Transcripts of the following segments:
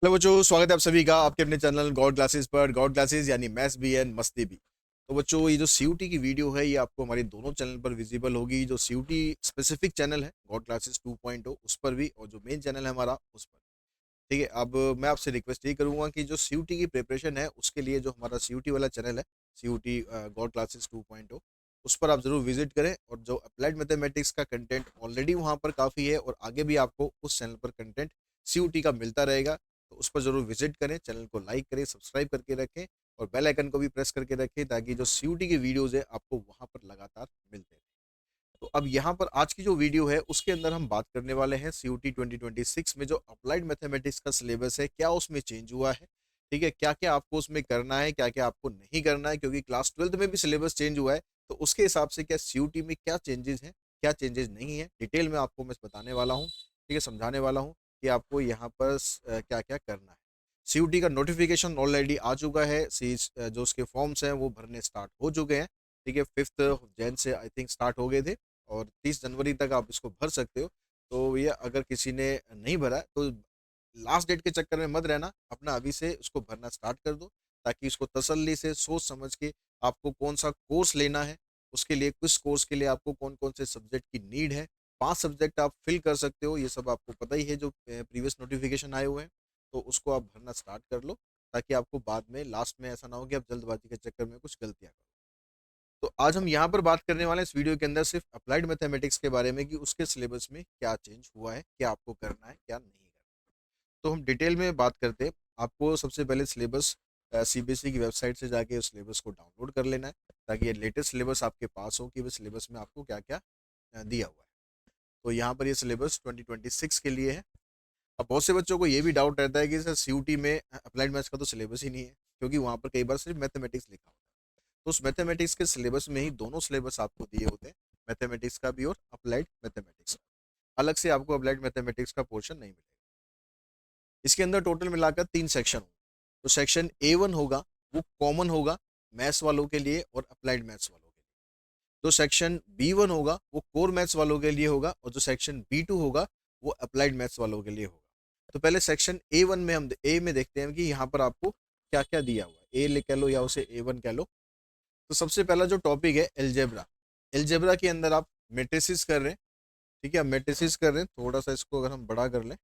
Hello बच्चों, स्वागत है आप सभी का आपके अपने चैनल गॉड क्लासेस पर। गॉड क्लासेस यानी मैथ्स भी एंड मस्ती भी। तो बच्चों, ये जो सीयूटी की वीडियो है ये आपको हमारे दोनों चैनल पर विजिबल होगी। जो सीयूटी स्पेसिफिक चैनल है गॉड क्लासेस 2.0 उस पर भी, और जो मेन चैनल है हमारा उस पर। ठीक है। अब मैं आपसे रिक्वेस्ट ये करूंगा कि जो सीयूटी की प्रिपरेशन है उसके लिए जो हमारा सीयूटी वाला चैनल है, सीयूटी गॉड क्लासेस 2.0, उस पर आप जरूर विजिट करें। और जो अप्लाइड मैथमेटिक्स का कंटेंट ऑलरेडी वहाँ पर काफ़ी है, और आगे भी आपको उस चैनल पर कंटेंट सीयूटी का मिलता रहेगा। तो उस पर जरूर विजिट करें, चैनल को लाइक करें, सब्सक्राइब करके रखें, और बेल आइकन को भी प्रेस करके रखें, ताकि जो सीयूटी की वीडियोज़ है आपको वहाँ पर लगातार मिलते रहें। तो अब यहाँ पर आज की जो वीडियो है उसके अंदर हम बात करने वाले हैं सीयूटी 2026 में जो अप्लाइड मैथमेटिक्स का सिलेबस है, क्या उसमें चेंज हुआ है। ठीक है, क्या क्या आपको उसमें करना है, क्या क्या आपको नहीं करना है, क्योंकि क्लास 12th में भी सिलेबस चेंज हुआ है। तो उसके हिसाब से क्या सीयूटी में क्या चेंजेस हैं, क्या चेंजेस नहीं है, डिटेल में आपको मैं बताने वाला हूँ। ठीक है, समझाने वाला हूँ कि आपको यहाँ पर क्या क्या करना है। सीयूटी का नोटिफिकेशन ऑलरेडी आ चुका है। जो उसके फॉर्म्स हैं वो भरने स्टार्ट हो चुके हैं। ठीक है, 5 जैन से आई थिंक स्टार्ट हो गए थे, और 30 जनवरी तक आप इसको भर सकते हो। तो ये अगर किसी ने नहीं भरा है, तो लास्ट डेट के चक्कर में मत रहना, अपना अभी से उसको भरना स्टार्ट कर दो, ताकि इसको तसल्ली से सोच समझ के आपको कौन सा कोर्स लेना है, उसके लिए किस कोर्स के लिए आपको कौन कौन से सब्जेक्ट की नीड है। 5 सब्जेक्ट आप फिल कर सकते हो, ये सब आपको पता ही है जो प्रीवियस नोटिफिकेशन आए हुए हैं। तो उसको आप भरना स्टार्ट कर लो, ताकि आपको बाद में लास्ट में ऐसा ना हो कि आप जल्दबाजी के चक्कर में कुछ गलतियां करो। तो आज हम यहाँ पर बात करने वाले हैं इस वीडियो के अंदर सिर्फ अप्लाइड मैथमेटिक्स के बारे में, कि उसके सिलेबस में क्या चेंज हुआ है, क्या आपको करना है, क्या नहीं करना। तो हम डिटेल में बात करते हैं। आपको सबसे पहले सिलेबस सीबीएसई की वेबसाइट से जाके उस सिलेबस को डाउनलोड कर लेना है, ताकि ये लेटेस्ट सिलेबस आपके पास हो कि वह सिलेबस में आपको क्या क्या दिया हुआ है। तो यहाँ पर ये सिलेबस 2026 के लिए है। अब बहुत से बच्चों को ये भी डाउट रहता है कि सर सीयूटी में अप्लाइड मैथ्स का तो सिलेबस ही नहीं है, क्योंकि वहाँ पर कई बार सिर्फ मैथमेटिक्स लिखा होता है। तो उस मैथमेटिक्स के सिलेबस में ही दोनों सिलेबस आपको दिए होते हैं, मैथमेटिक्स का भी और अप्लाइड मैथमेटिक्स का। अलग से आपको अप्लाइड मैथमेटिक्स का पोर्शन नहीं मिलेगा। इसके अंदर टोटल मिलाकर 3 सेक्शन होंगे। तो सेक्शन A1 होगा, वो कॉमन होगा मैथ्स वालों के लिए और अप्लाइड मैथ्स वालों के लिए। जो सेक्शन B1 होगा वो कोर मैथ्स वालों के लिए होगा, और जो सेक्शन B2 होगा वो अप्लाइड मैथ्स वालों के लिए होगा। तो पहले सेक्शन A1 में हम ए में देखते हैं कि यहाँ पर आपको क्या क्या दिया हुआ है। ए कह लो या उसे A1 कह लो। तो सबसे पहला जो टॉपिक है एलजेब्रा। एलजेब्रा के अंदर आप मेट्रिसेस कर रहे हैं। ठीक है, आप मेट्रिसेस कर रहे हैं, थोड़ा सा इसको अगर हम बड़ा कर लें।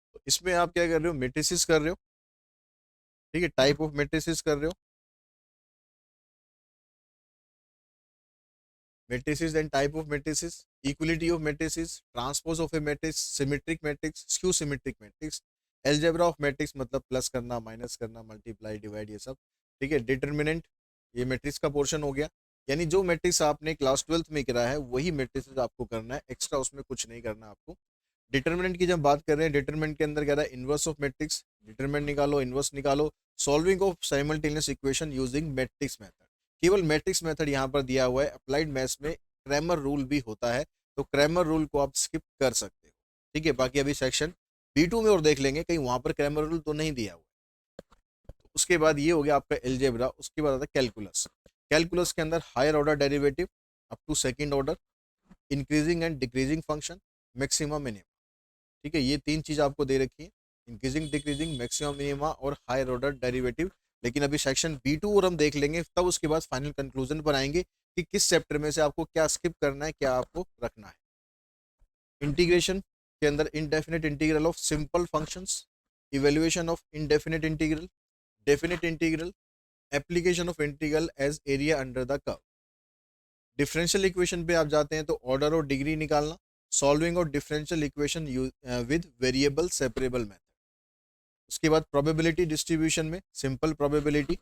तो इसमें आप क्या कर रहे हो, मेट्रिसेस कर रहे हो। ठीक है, टाइप ऑफ मेट्रिसेस कर रहे हो, matrices and type of matrices, equality of matrices, transpose of A matrix, symmetric matrix, skew symmetric matrix, algebra of matrix मतलब प्लस करना, माइनस करना, मल्टीप्लाई, डिवाइड, ये सब। ठीक है, डिटर्मिनेंट, ये मैट्रिक्स का पोर्शन हो गया। यानी जो मैट्रिक्स आपने क्लास 12th में करा है वही मैट्रिक्स आपको करना है, एक्स्ट्रा उसमें कुछ नहीं करना आपको। डिटर्मिनेंट की जब बात कर रहे हैं, डिटर्मिनेंट के अंदर कह रहा है इनवर्स ऑफ मैट्रिक्स, डिटर्मिनेंट निकालो, इनवर्स निकालो, solving of simultaneous equation using matrix method. केवल मैट्रिक्स मेथड यहाँ पर दिया हुआ है। अप्लाइड मैथ्स में क्रैमर रूल भी होता है, तो क्रैमर रूल को आप स्किप कर सकते हो। ठीक है, बाकी अभी सेक्शन B2 में और देख लेंगे, कहीं वहां पर क्रैमर रूल तो नहीं दिया हुआ। तो उसके बाद ये हो गया आपका एल्जेब्रा। उसके बाद आता है कैलकुलस। कैलकुलस के अंदर higher order derivative up to second order, increasing and decreasing function, maximum minimum. ठीक है, ये 3 चीज आपको दे रखी है, इंक्रीजिंग, डिक्रीजिंग, मैक्सिमम मिनिमा और हायर ऑर्डर डेरिवेटिव। लेकिन अभी सेक्शन B2 और हम देख लेंगे, तब उसके बाद फाइनल कंक्लूजन पर आएंगे कि किस चैप्टर में से आपको क्या स्किप करना है, क्या आपको रखना है। इंटीग्रेशन के अंदर indefinite integral of simple functions, evaluation of indefinite integral, definite integral, application of integral as area under the curve. Differential equation पे आप जाते हैं तो ऑर्डर और डिग्री निकालना, सॉल्विंग और differential equation with variable separable method. उसके बाद प्रोबेबिलिटी डिस्ट्रीब्यूशन में सिंपल प्रोबेबिलिटी,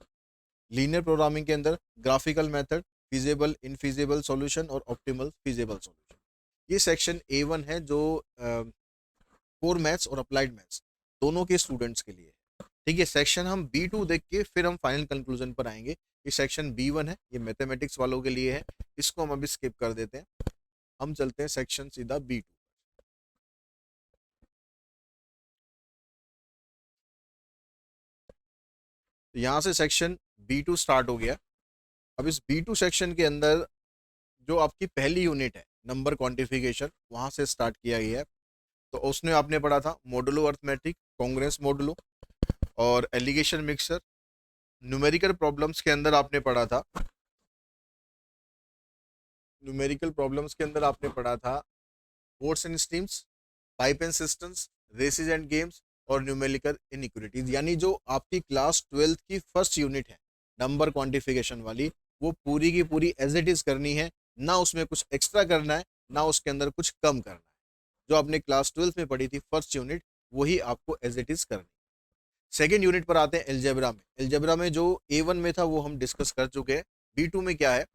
लीनियर प्रोग्रामिंग के अंदर graphical method, feasible infeasible solution और ऑप्टिमल फिजिबल सॉल्यूशन। ये सेक्शन A1 है, जो कोर मैथ्स और अप्लाइड मैथ्स दोनों के स्टूडेंट्स के लिए है। ठीक है, सेक्शन हम B2 देख के फिर हम फाइनल कंक्लूजन पर आएंगे। ये सेक्शन B1 है, ये मैथमेटिक्स वालों के लिए है, इसको हम अभी स्किप कर देते हैं। हम चलते हैं सेक्शन सीधा B2। यहाँ से सेक्शन B2 स्टार्ट हो गया। अब इस B2 सेक्शन के अंदर जो आपकी पहली यूनिट है नंबर क्वांटिफिकेशन, वहां से स्टार्ट किया गया है। तो उसमें आपने पढ़ा था मॉडुलो अर्थमेटिक, कांग्रेस मॉडुलो और एलिगेशन मिक्सर। न्यूमेरिकल प्रॉब्लम्स के अंदर आपने पढ़ा था, न्यूमेरिकल प्रॉब्लम्स के अंदर आपने पढ़ा था boats and streams, pipe and cisterns, races and games और न्यूमेरिकल इनइक्वालिटीज। यानी जो आपकी क्लास 12th की फर्स्ट यूनिट है नंबर क्वांटिफिकेशन वाली, वो पूरी की पूरी एज इट इज करनी है, ना उसमें कुछ एक्स्ट्रा करना है, ना उसके अंदर कुछ कम करना है। जो आपने क्लास 12th में पढ़ी थी फर्स्ट यूनिट, वही आपको एज इट इज करनी। सेकेंड यूनिट पर आते हैं एलजेब्रा में। एलजेब्रा में जो A1 में था वो हम डिस्कस कर चुके हैं। B2 में क्या है,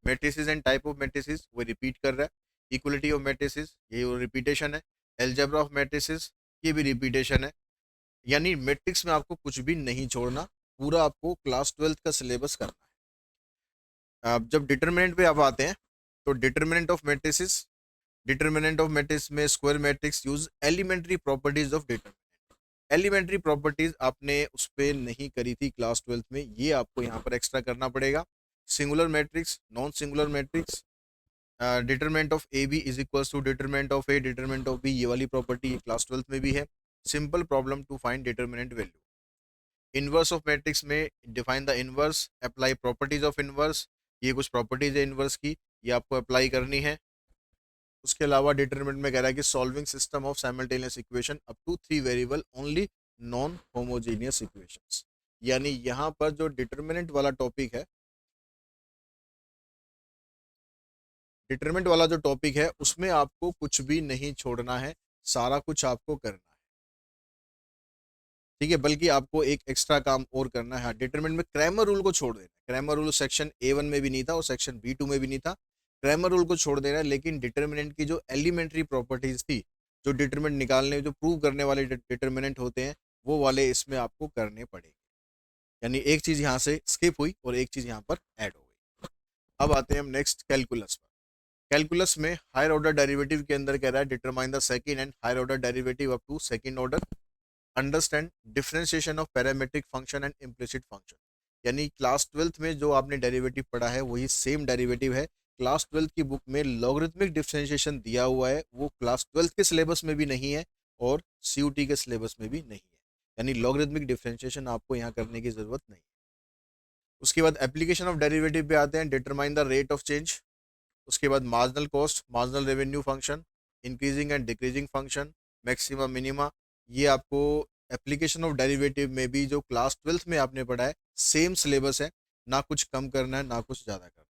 matrices and type of matrices, वो रिपीट कर रहा है। इक्वलिटी ऑफ मैट्रिसेस, ये रिपीटेशन है। एलजेब्रा ऑफ मैट्रिसेस, ये भी रिपीटेशन है। यानी मैट्रिक्स में आपको कुछ भी नहीं छोड़ना, पूरा आपको क्लास 12th का सिलेबस करना है। अब जब डिटर्मिनेंट पे आप आते हैं, तो determinant of matrices, determinant of matrix में square matrix use elementary properties of determinant. Elementary properties आपने उस पर नहीं करी थी क्लास 12th में, ये आपको यहाँ पर एक्स्ट्रा करना पड़ेगा। Singular matrix, non singular matrix, determinant of A B is equals to determinant of A, determinant of B, ये वाली प्रॉपर्टी क्लास 12th में भी है। Simple problem to find determinant value. Inverse of matrix में define the inverse, apply properties of inverse, ये कुछ properties है inverse की, ये आपको अप्लाई करनी है। उसके अलावा डिटरमिनेंट में कह रहा है कि solving system of simultaneous equation up to 3 variable only non homogeneous equations. यानी यहाँ पर जो डिटरमिनेंट वाला टॉपिक है, डिटरमिनेंट वाला जो टॉपिक है उसमें आपको कुछ भी नहीं छोड़ना है, सारा कुछ आपको करना है। ठीक है, बल्कि आपको एक एक्स्ट्रा काम और करना है। डिटरमिनेंट में क्रैमर रूल को छोड़ देना है। क्रैमर रूल सेक्शन A1 में भी नहीं था और सेक्शन B2 में भी नहीं था। क्रैमर रूल को छोड़ देना है, लेकिन डिटरमिनेंट की जो एलिमेंट्री प्रॉपर्टीज थी, जो डिटरमिनेंट निकालने, जो प्रूव करने वाले डिटरमिनेंट होते हैं, वो वाले इसमें आपको करने पड़ेंगे। यानी एक चीज यहाँ से स्किप हुई और एक चीज यहाँ पर ऐड हो गई। अब आते हैं हम नेक्स्ट कैलकुलस पर। कैलकुलस में हायर ऑर्डर डेरिवेटिव के अंदर कह रहा है determine the second and higher order derivative up to second order, understand differentiation of parametric function and implicit function. यानी क्लास 12th में जो आपने डेरिवेटिव पढ़ा है वही सेम डेरिवेटिव है। क्लास 12th की बुक में लॉगरिथमिक डिफरेंशिएशन दिया हुआ है, वो क्लास 12th के सिलेबस में भी नहीं है और CUT के सिलेबस में भी नहीं है। यानी लॉगरिथमिक डिफरेंशिएशन आपको यहाँ करने की जरूरत नहीं। उसके बाद एप्लीकेशन ऑफ डेरिवेटिव पे आते हैं, determine the rate of change. उसके बाद marginal cost, marginal revenue function, increasing and decreasing function, maxima minima, ये आपको एप्लीकेशन ऑफ डेरिवेटिव में भी जो क्लास 12th में आपने पढ़ा है सेम सिलेबस है, ना कुछ कम करना है ना कुछ ज़्यादा करना है।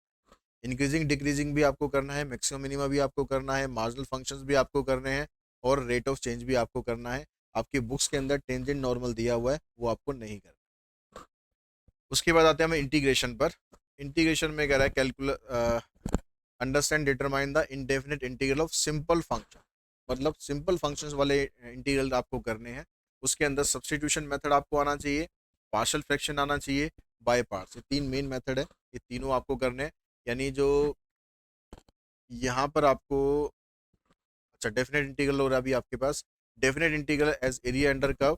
इंक्रीजिंग डिक्रीजिंग भी आपको करना है, मैक्सिमम मिनिमा भी आपको करना है, मार्जिनल फंक्शंस भी आपको करने हैं और रेट ऑफ चेंज भी आपको करना है। आपकी बुक्स के अंदर टेंजेंट नॉर्मल दिया हुआ है, वो आपको नहीं करना। उसके बाद आते हैं हम इंटीग्रेशन पर। इंटीग्रेशन में कह रहा है calculus understand determine the indefinite integral of simple function. मतलब सिंपल फंक्शंस वाले इंटीग्रल आपको करने हैं। उसके अंदर सब्स्टिट्यूशन मेथड आपको आना चाहिए, पार्शियल फ्रैक्शन आना चाहिए, बाय पार्ट्स, ये तीन मेन मेथड है, ये तीनों आपको करने हैं। यानी जो यहाँ पर आपको, अच्छा डेफिनेट इंटीग्रल हो रहा है अभी आपके पास, definite integral as area under curve,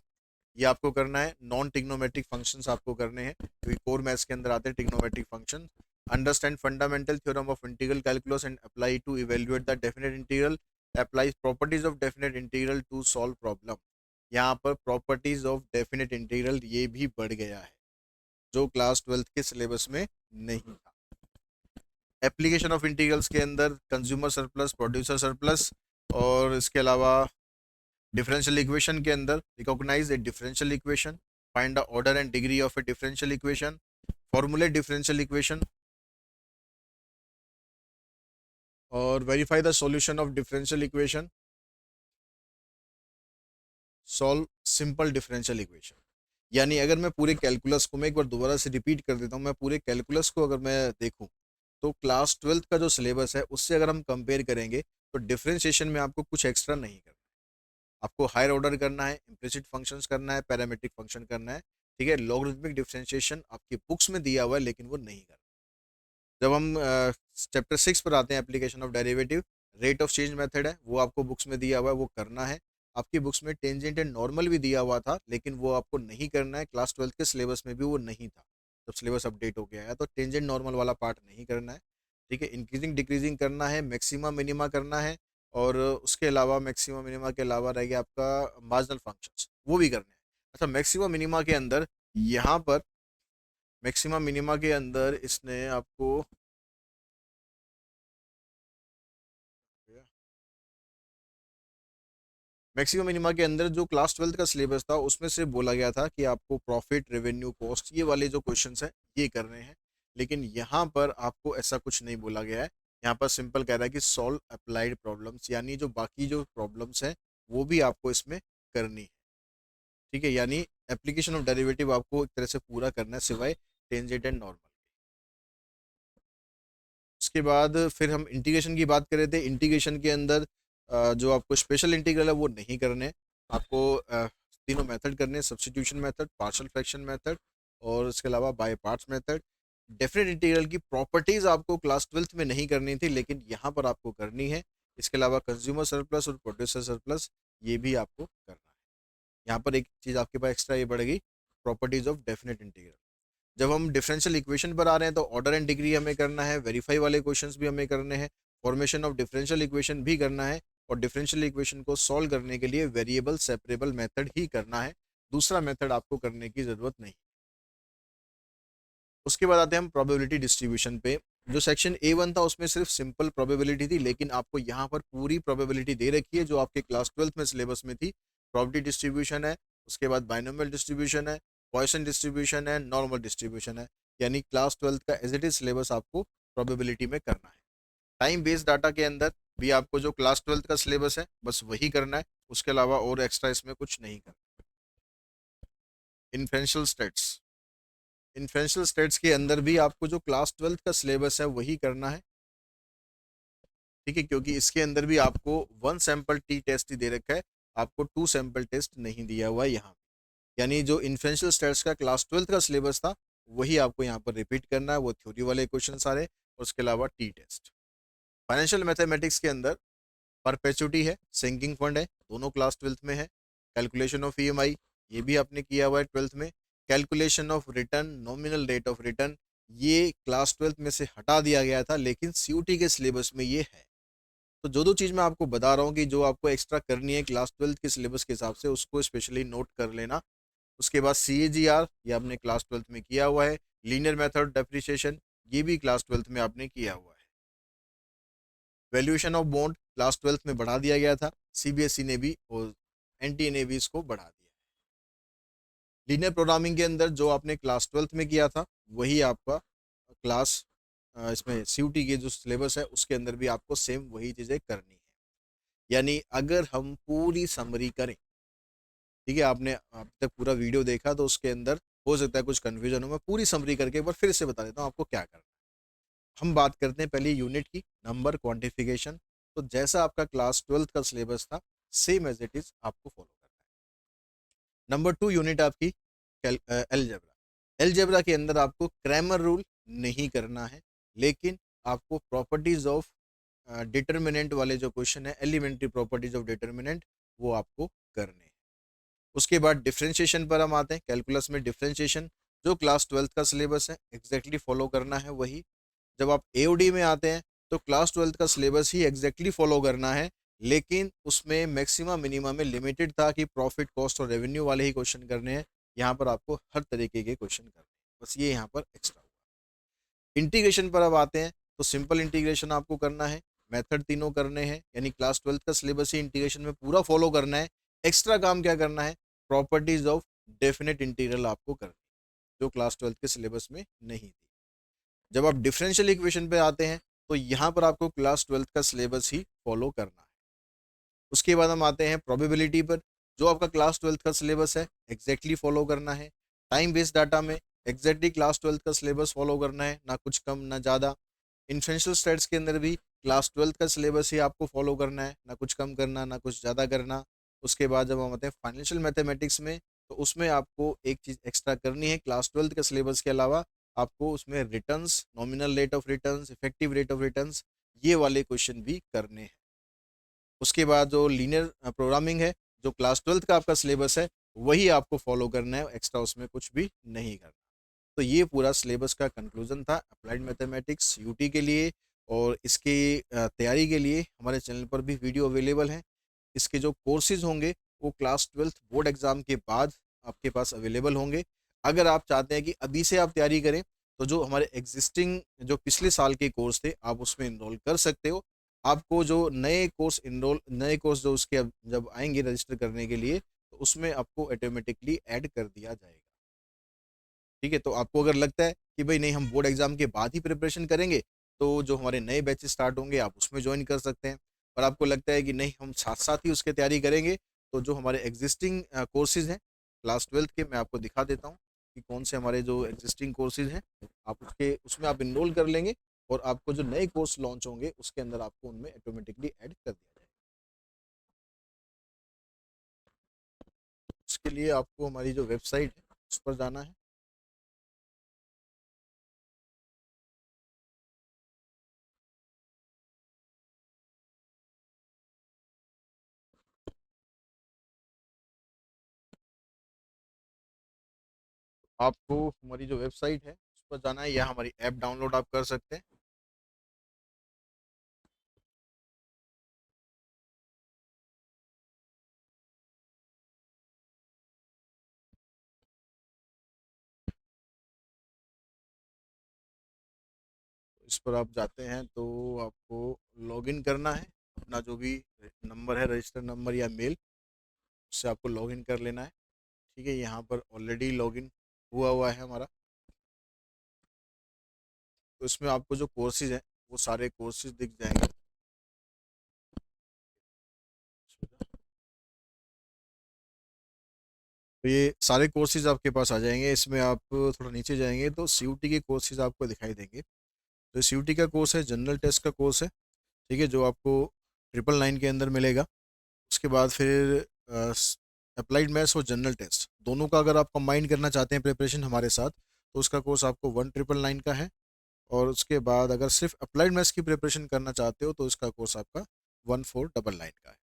ये आपको करना है। नॉन टिग्नोमेट्रिक फंक्शंस आपको करने हैं क्योंकि कोर मैथ्स के अंदर आते हैं trigonometric function. Understand fundamental theorem of integral calculus and apply to evaluate the definite integral, apply properties of definite integral to solve problem. यहाँ पर प्रॉपर्टीज ऑफ डेफिनेट इंटीग्रल ये भी बढ़ गया है, जो क्लास 12th के सिलेबस में नहीं था। एप्लीकेशन ऑफ इंटीग्रल्स के अंदर कंज्यूमर सरप्लस, प्रोड्यूसर सरप्लस, और इसके अलावा डिफरेंशियल इक्वेशन के अंदर recognise a differential equation, find the order and degree of a differential equation, formulate differential equation और verify the solution of differential equation, solve simple differential equation. यानी अगर मैं पूरे कैलकुलस को, मैं एक बार दोबारा से रिपीट कर देता हूँ, मैं पूरे कैलकुलस को अगर मैं देखूँ तो क्लास 12th का जो सिलेबस है उससे अगर हम कंपेयर करेंगे तो डिफरेंशिएशन में आपको कुछ एक्स्ट्रा नहीं करना। आपको हायर ऑर्डर करना है, इम्प्लिसिट फंक्शंस करना है, पैरामेट्रिक फंक्शन करना है। ठीक है, लॉगरिथमिक डिफरेंशिएशन आपकी बुक्स में दिया हुआ है लेकिन वो नहीं करना। जब हम चैप्टर 6 पर आते हैं, application of derivative, rate of change method है, वो आपको बुक्स में दिया हुआ है, वो करना है। आपकी बुक्स में टेंजेंट एंड नॉर्मल भी दिया हुआ था लेकिन वो आपको नहीं करना है, क्लास 12th के सिलेबस में भी वो नहीं था। जब सिलेबस अपडेट हो गया है, तो टेंजेंट नॉर्मल वाला पार्ट नहीं करना है। ठीक है, इंक्रीजिंग डिक्रीजिंग करना है, मैक्सिमा मिनिमा करना है, और उसके अलावा मैक्सिमा मिनिमा के अलावा रह गया आपका मार्जिनल फंक्शंस, वो भी करने हैं। अच्छा, मैक्सिमा मिनिमा के अंदर यहाँ पर मैक्सिमा मिनिमा के अंदर इसने आपको मैक्सिमम मिनिमा के अंदर जो क्लास 12th का सिलेबस था उसमें से बोला गया था कि आपको प्रॉफिट, रेवेन्यू, कॉस्ट, ये वाले जो क्वेश्चंस हैं ये करने हैं। लेकिन यहाँ पर आपको ऐसा कुछ नहीं बोला गया है। यहाँ पर सिंपल कह रहा है कि सॉल्व अप्लाइड प्रॉब्लम्स, यानी जो बाकी जो प्रॉब्लम्स हैं वो भी आपको इसमें करनी है। ठीक है, यानी एप्लीकेशन ऑफ डेरिवेटिव आपको एक तरह से पूरा करना है, सिवाय टेंजेंट एंड नॉर्मल। उसके बाद फिर हम इंटीग्रेशन की बात कर रहे थे। इंटीग्रेशन के अंदर जो आपको स्पेशल इंटीग्रल है वो नहीं करने, आपको तीनों मेथड करने हैं, substitution method, partial fraction method, और उसके अलावा by parts method. Definite integral की प्रॉपर्टीज आपको क्लास 12th में नहीं करनी थी, लेकिन यहाँ पर आपको करनी है। इसके अलावा कंज्यूमर सरप्लस और प्रोड्यूसर सरप्लस, ये भी आपको करना है। यहाँ पर एक चीज़ आपके पास एक्स्ट्रा ये बढ़ेगी, प्रॉपर्टीज ऑफ डेफिनेट इंटीग्रल। जब हम डिफरेंशियल इक्वेशन पर आ रहे हैं तो ऑर्डर एंड डिग्री हमें करना है, वेरीफाई वाले क्वेश्चंस भी हमें करने हैं, फॉर्मेशन ऑफ डिफरेंशियल इक्वेशन भी करना है, और डिफरेंशियल इक्वेशन को सॉल्व करने के लिए वेरिएबल सेपरेबल मेथड ही करना है, दूसरा मेथड आपको करने की जरूरत नहीं। उसके बाद आते हैं हम प्रोबेबिलिटी डिस्ट्रीब्यूशन पे। जो सेक्शन A1 था उसमें सिर्फ सिंपल प्रोबेबिलिटी थी, लेकिन आपको यहाँ पर पूरी प्रोबेबिलिटी दे रखी है जो आपके क्लास 12th में सिलेबस में थी। प्रोबेबिलिटी डिस्ट्रीब्यूशन है, उसके बाद बाइनोमियल डिस्ट्रीब्यूशन है, पॉइसन डिस्ट्रीब्यूशन है, नॉर्मल डिस्ट्रीब्यूशन है। यानी क्लास 12th का एज इट इज सिलेबस आपको प्रोबेबिलिटी में करना है। टाइम बेस्ड डाटा के अंदर भी आपको जो क्लास 12th का सिलेबस है बस वही करना है, उसके अलावा और एक्स्ट्रा इसमें कुछ नहीं करना। इन्फ्रेंशियल स्टेट्स, इन्फ्रेंशियल स्टेट्स के अंदर भी आपको जो क्लास 12th का सिलेबस है वही करना है। ठीक है, क्योंकि इसके अंदर भी आपको 1 सैंपल टी टेस्ट ही दे रखा है, आपको 2 सैंपल टेस्ट नहीं दिया हुआ है यहाँ। यानी जो इन्फ्रेंशियल स्टेट्स का क्लास 12th का सिलेबस था वही आपको यहाँ पर रिपीट करना है, वो थ्योरी वाले क्वेश्चन सारे, और उसके अलावा टी टेस्ट। फाइनेंशियल मैथमेटिक्स के अंदर परपेचुटी है, सिंकिंग फंड है, दोनों क्लास 12th में है। कैलकुलेशन ऑफ ईएमआई, ये भी आपने किया हुआ है 12th में। Calculation of return, nominal rate of return, ये क्लास 12th में से हटा दिया गया था, लेकिन सीयूटी के सिलेबस में ये है। तो जो दो चीज़ मैं आपको बता रहा हूँ कि जो आपको एक्स्ट्रा करनी है क्लास 12th के सिलेबस के हिसाब से, उसको स्पेशली नोट कर लेना। उसके बाद CAGR, ये आपने क्लास 12th में किया हुआ है। लीनियर मेथड डेप्रिसिएशन, ये भी क्लास 12th में आपने किया हुआ है। Valuation of bond class 12th में बढ़ा दिया गया था, CBSE ने भी और NTA ने भी इसको बढ़ा दिया। लीनियर प्रोग्रामिंग के अंदर जो आपने क्लास 12th में किया था वही आपका क्लास इसमें CUT के जो सिलेबस है उसके अंदर भी आपको सेम वही चीज़ें करनी है। यानी अगर हम पूरी समरी करें, ठीक है, आपने अब तक पूरा वीडियो देखा तो उसके अंदर हो सकता है कुछ कन्फ्यूजन हो, मैं पूरी समरी करके एक बार फिर से बता देता हूँ आपको क्या करना है। हम बात करते हैं पहले यूनिट की, नंबर क्वांटिफिकेशन। तो जैसा आपका क्लास 12th का सिलेबस था सेम एज इट इज आपको फॉलो करना है। नंबर 2 यूनिट आपकी एलजेब्रा। एलजेब्रा के अंदर आपको क्रैमर रूल नहीं करना है, लेकिन आपको प्रॉपर्टीज ऑफ डिटर्मिनेंट वाले जो क्वेश्चन है, एलिमेंट्री प्रॉपर्टीज ऑफ डिटर्मिनेंट, वो आपको करने हैं। उसके बाद डिफ्रेंशिएशन पर हम आते हैं। कैलकुलस में डिफ्रेंशिएशन जो क्लास 12th का सिलेबस है एग्जैक्टली फॉलो करना है वही। जब आप AOD में आते हैं तो क्लास 12th का सिलेबस ही एग्जैक्टली फॉलो करना है, लेकिन उसमें मैक्सिमम मिनिमम में लिमिटेड था कि प्रॉफिट, कॉस्ट और रेवेन्यू वाले ही क्वेश्चन करने हैं। यहाँ पर आपको हर तरीके के क्वेश्चन करने हैं, बस ये यहाँ पर एक्स्ट्रा हुआ। इंटीग्रेशन पर अब आते हैं तो सिंपल इंटीग्रेशन आपको करना है, मेथड तीनों करने हैं, यानी क्लास 12th का सिलेबस ही इंटीग्रेशन में पूरा फॉलो करना है। एक्स्ट्रा काम क्या करना है, प्रॉपर्टीज ऑफ डेफिनेट इंटीग्रल आपको करनी है, जो क्लास 12th के सिलेबस में नहीं थी। जब आप डिफरेंशियल इक्वेशन पे आते हैं तो यहाँ पर आपको क्लास 12th का सिलेबस ही फॉलो करना है। उसके बाद हम आते हैं प्रोबेबिलिटी पर, जो आपका क्लास 12th का सिलेबस है एग्जैक्टली फॉलो करना है। टाइम बेस्ड डाटा में एग्जैक्टली क्लास 12th का सिलेबस फॉलो करना है, ना कुछ कम ना ज़्यादा। इन्फेंशियल स्टेट्स के अंदर भी क्लास 12th का सिलेबस ही आपको फॉलो करना है, ना कुछ कम करना ना कुछ ज़्यादा करना। उसके बाद जब हम आते हैं फाइनेंशियल मैथमेटिक्स में, तो उसमें आपको एक चीज़ एक्स्ट्रा करनी है क्लास 12th के सिलेबस के अलावा, आपको उसमें returns, nominal rate of returns, effective rate of returns, ये वाले क्वेश्चन भी करने हैं। उसके बाद जो लीनियर प्रोग्रामिंग है, जो क्लास 12th का आपका सिलेबस है वही आपको फॉलो करना है, एक्स्ट्रा उसमें कुछ भी नहीं करना। तो ये पूरा सिलेबस का कंक्लूजन था अप्लाइड मैथमेटिक्स यूटी के लिए। और इसकी तैयारी के लिए हमारे चैनल पर भी वीडियो अवेलेबल हैं। इसके जो कोर्सेज होंगे वो क्लास 12th बोर्ड एग्ज़ाम के बाद आपके पास अवेलेबल होंगे। अगर आप चाहते हैं कि अभी से आप तैयारी करें तो जो हमारे एग्जिस्टिंग जो पिछले साल के कोर्स थे आप उसमें इनरोल कर सकते हो। आपको जो नए कोर्स जो उसके जब आएंगे रजिस्टर करने के लिए तो उसमें आपको ऑटोमेटिकली ऐड कर दिया जाएगा। ठीक है, तो आपको अगर लगता है कि भाई नहीं हम बोर्ड एग्जाम के बाद ही प्रिपरेशन करेंगे तो जो हमारे नए बैचेस स्टार्ट होंगे आप उसमें ज्वाइन कर सकते हैं। और आपको लगता है कि नहीं हम साथ साथ ही उसकी तैयारी करेंगे तो जो हमारे एग्जिस्टिंग कोर्सेज हैं क्लास 12th के मैं आपको दिखा देता हूँ कि कौन से हमारे जो एग्जिस्टिंग कोर्सेज हैं आप उसके उसमें आप इनरोल कर लेंगे। और आपको जो नए कोर्स लॉन्च होंगे उसके अंदर आपको उनमें ऑटोमेटिकली ऐड कर दिया जाएगा। उसके लिए आपको हमारी जो वेबसाइट है उस पर जाना है। आपको हमारी जो वेबसाइट है उस पर जाना है या हमारी ऐप डाउनलोड आप कर सकते हैं। इस पर आप जाते हैं तो आपको लॉगिन करना है। अपना जो भी नंबर है रजिस्टर नंबर या मेल उससे आपको लॉगिन कर लेना है। ठीक है, यहाँ पर ऑलरेडी लॉगिन हुआ हुआ है हमारा। तो इसमें आपको जो कोर्सेज हैं वो सारे कोर्सेज दिख जाएंगे। तो ये सारे कोर्सेज आपके पास आ जाएंगे। इसमें आप थोड़ा नीचे जाएंगे तो सीयूटी के कोर्सेज आपको दिखाई देंगे। तो सीयूटी का कोर्स है जनरल टेस्ट का कोर्स है। ठीक है, जो आपको 999 के अंदर मिलेगा। उसके बाद फिर अप्लाइड मैथ्स और जनरल टेस्ट दोनों का अगर आप कंबाइन करना चाहते हैं प्रिपरेशन हमारे साथ तो उसका कोर्स आपको 1999 का है। और उसके बाद अगर सिर्फ अप्लाइड मैथ्स की प्रिपरेशन करना चाहते हो तो इसका कोर्स आपका 1499 का है।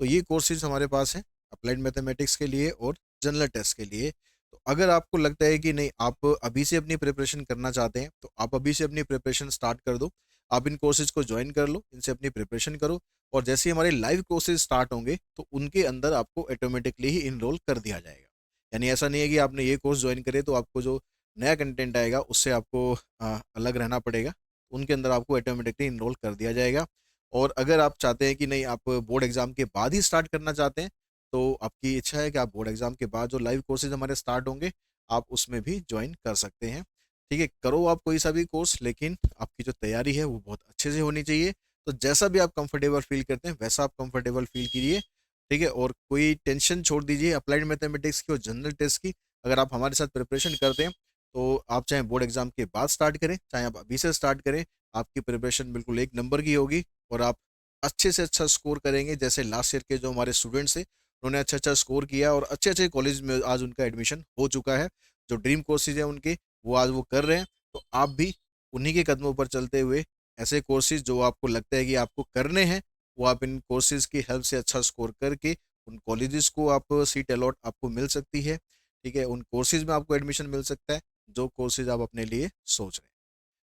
तो ये कोर्सेज हमारे पास हैं अप्लाइड मैथमेटिक्स के लिए और जनरल टेस्ट के लिए। तो अगर आपको लगता है कि नहीं आप अभी से अपनी प्रिपरेशन करना चाहते हैं तो आप अभी से अपनी प्रिपरेशन स्टार्ट कर दो। आप इन कोर्सेज को ज्वाइन कर लो, इनसे अपनी प्रिपरेशन करो। और जैसे ही हमारे लाइव कोर्सेज स्टार्ट होंगे तो उनके अंदर आपको ऑटोमेटिकली ही इनरोल कर दिया जाएगा। यानी ऐसा नहीं है कि आपने ये कोर्स ज्वाइन करे तो आपको जो नया कंटेंट आएगा उससे आपको अलग रहना पड़ेगा। उनके अंदर आपको ऑटोमेटिकली इनरोल कर दिया जाएगा। और अगर आप चाहते हैं कि नहीं आप बोर्ड एग्जाम के बाद ही स्टार्ट करना चाहते हैं तो आपकी इच्छा है कि आप बोर्ड एग्जाम के बाद जो लाइव कोर्सेज हमारे स्टार्ट होंगे आप उसमें भी ज्वाइन कर सकते हैं। ठीक है, करो आप कोई सा भी कोर्स लेकिन आपकी जो तैयारी है वो बहुत अच्छे से होनी चाहिए। तो जैसा भी आप कंफर्टेबल फील करते हैं वैसा आप कंफर्टेबल फील कीजिए। ठीक है, और कोई टेंशन छोड़ दीजिए अप्लाइड मैथमेटिक्स की और जनरल टेस्ट की। अगर आप हमारे साथ प्रिपरेशन करते हैं तो आप चाहे बोर्ड एग्जाम के बाद स्टार्ट करें चाहे आप अभी से स्टार्ट करें, आपकी प्रिपरेशन बिल्कुल एक नंबर की होगी। और आप अच्छे से अच्छा स्कोर करेंगे। जैसे लास्ट ईयर के जो हमारे स्टूडेंट्स थे उन्होंने अच्छा अच्छा स्कोर किया और अच्छे अच्छे कॉलेज में आज उनका एडमिशन हो चुका है। जो ड्रीम कोर्सेज हैं उनके वो आज वो कर रहे हैं। तो आप भी उन्हीं के कदमों पर चलते हुए ऐसे कोर्सेज जो आपको लगता है कि आपको करने हैं वो आप इन कोर्सेज की हेल्प से अच्छा स्कोर करके उन कॉलेजेस को आप सीट अलॉट आपको मिल सकती है। ठीक है, उन कोर्सेज में आपको एडमिशन मिल सकता है जो कोर्सेज आप अपने लिए सोच रहे हैं।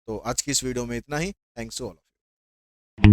तो आज की इस वीडियो में इतना ही। Thanks to all of you.